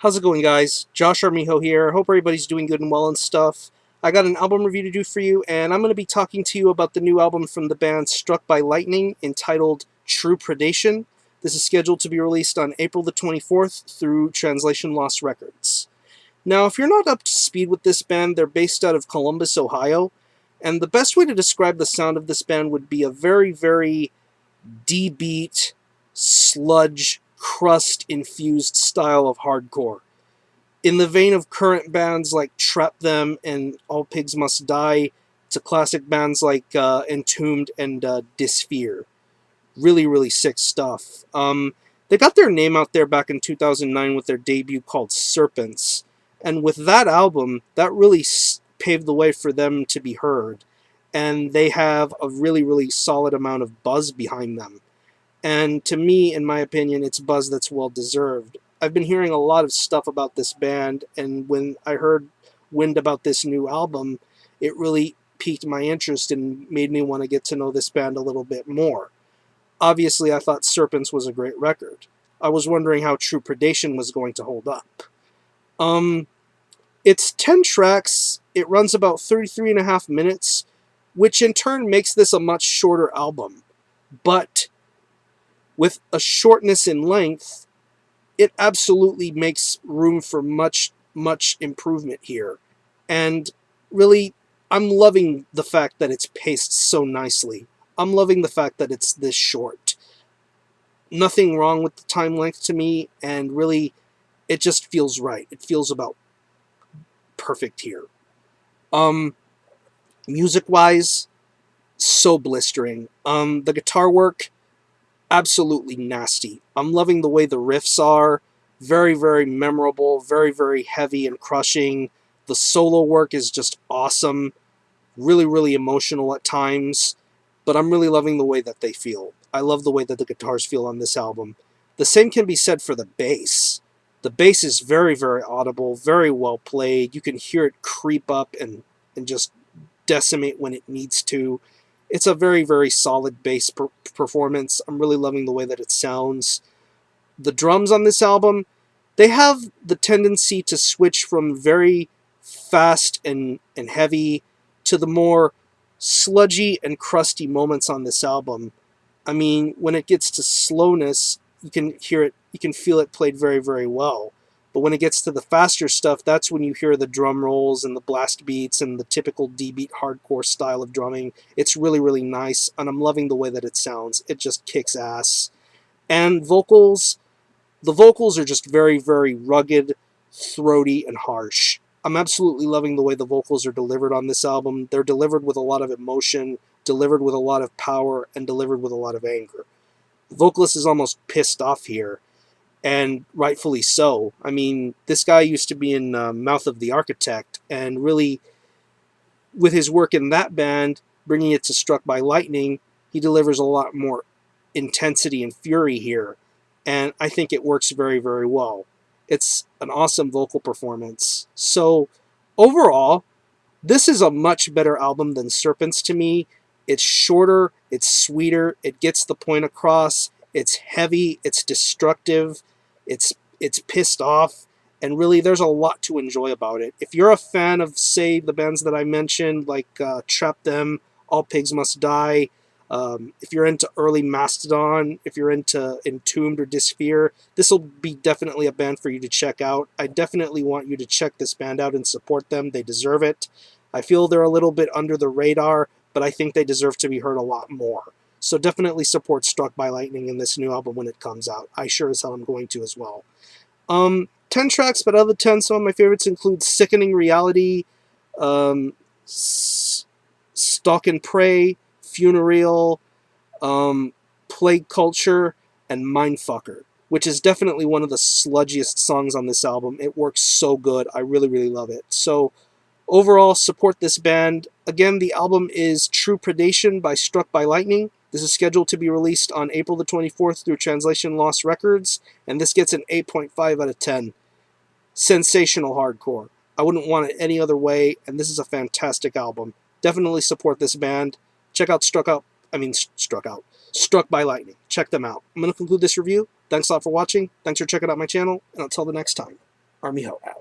How's it going, guys? Josh Armijo here. Hope everybody's doing good and well and stuff. I got an album review to do for you, and I'm going to be talking to you about the new album from the band Struck by Lightning entitled True Predation. This is scheduled to be released on April the 24th through Translation Lost Records. Now, if you're not up to speed with this band, they're based out of Columbus, Ohio, and the best way to describe the sound of this band would be a very, very D-beat, sludge, crust-infused style of hardcore. In the vein of current bands like Trap Them and All Pigs Must Die, to classic bands like Entombed and Dysphere. Really, really sick stuff. They got their name out there back in 2009 with their debut called Serpents, and with that album, that really paved the way for them to be heard, and they have a really, really solid amount of buzz behind them. And to me, in my opinion, it's buzz that's well deserved. I've been hearing a lot of stuff about this band, and when I heard wind about this new album, it really piqued my interest and made me want to get to know this band a little bit more. Obviously, I thought Serpents was a great record. I was wondering how True Predation was going to hold up. It's 10 tracks, it runs about 33.5 minutes, which in turn makes this a much shorter album. But with a shortness in length, it absolutely makes room for much, much improvement here. And really, I'm loving the fact that it's paced so nicely. I'm loving the fact that it's this short. Nothing wrong with the time length to me, and really, it just feels right. It feels about perfect here. Music-wise, so blistering. The guitar work, absolutely nasty. I'm loving the way the riffs are. Very, very memorable, very, very heavy and crushing. The solo work is just awesome. Really, really emotional at times. But I'm really loving the way that they feel. I love the way that the guitars feel on this album. The same can be said for the bass. The bass is very, very audible, very well played. You can hear it creep up and just decimate when it needs to. It's a very, very solid bass performance. I'm really loving the way that it sounds. The drums on this album, they have the tendency to switch from very fast and heavy to the more sludgy and crusty moments on this album. I mean, when it gets to slowness, you can hear it, you can feel it played very, very well. But when it gets to the faster stuff, that's when you hear the drum rolls and the blast beats and the typical D-beat hardcore style of drumming. It's really, really nice, and I'm loving the way that it sounds. It just kicks ass. And vocals, the vocals are just very, very rugged, throaty, and harsh. I'm absolutely loving the way the vocals are delivered on this album. They're delivered with a lot of emotion, delivered with a lot of power, and delivered with a lot of anger. The vocalist is almost pissed off here, and rightfully so. I mean, this guy used to be in Mouth of the Architect, and really, with his work in that band, bringing it to Struck by Lightning, he delivers a lot more intensity and fury here, and I think it works very, very well. It's an awesome vocal performance. So, overall, this is a much better album than Serpents to me. It's shorter, it's sweeter, it gets the point across, it's heavy, it's destructive, it's pissed off, and really there's a lot to enjoy about it. If you're a fan of, say, the bands that I mentioned, like Trap Them, All Pigs Must Die, if you're into early Mastodon, if you're into Entombed or Dysphere, this will be definitely a band for you to check out. I definitely want you to check this band out and support them. They deserve it. I feel they're a little bit under the radar, but I think they deserve to be heard a lot more. So definitely support Struck by Lightning in this new album when it comes out. I sure as hell am going to as well. 10 tracks, but out of the 10, some of my favorites include Sickening Reality, Stalk and Pray, Funereal, Plague Culture, and Mindfucker, which is definitely one of the sludgiest songs on this album. It works so good. I really, really love it. So, overall, support this band. Again, the album is True Predation by Struck by Lightning. This is scheduled to be released on April the 24th through Translation Lost Records, and this gets an 8.5 out of 10. Sensational hardcore. I wouldn't want it any other way, and this is a fantastic album. Definitely support this band. Check out Struck by Lightning. Check them out. I'm going to conclude this review. Thanks a lot for watching. Thanks for checking out my channel, and until the next time. Armijo out.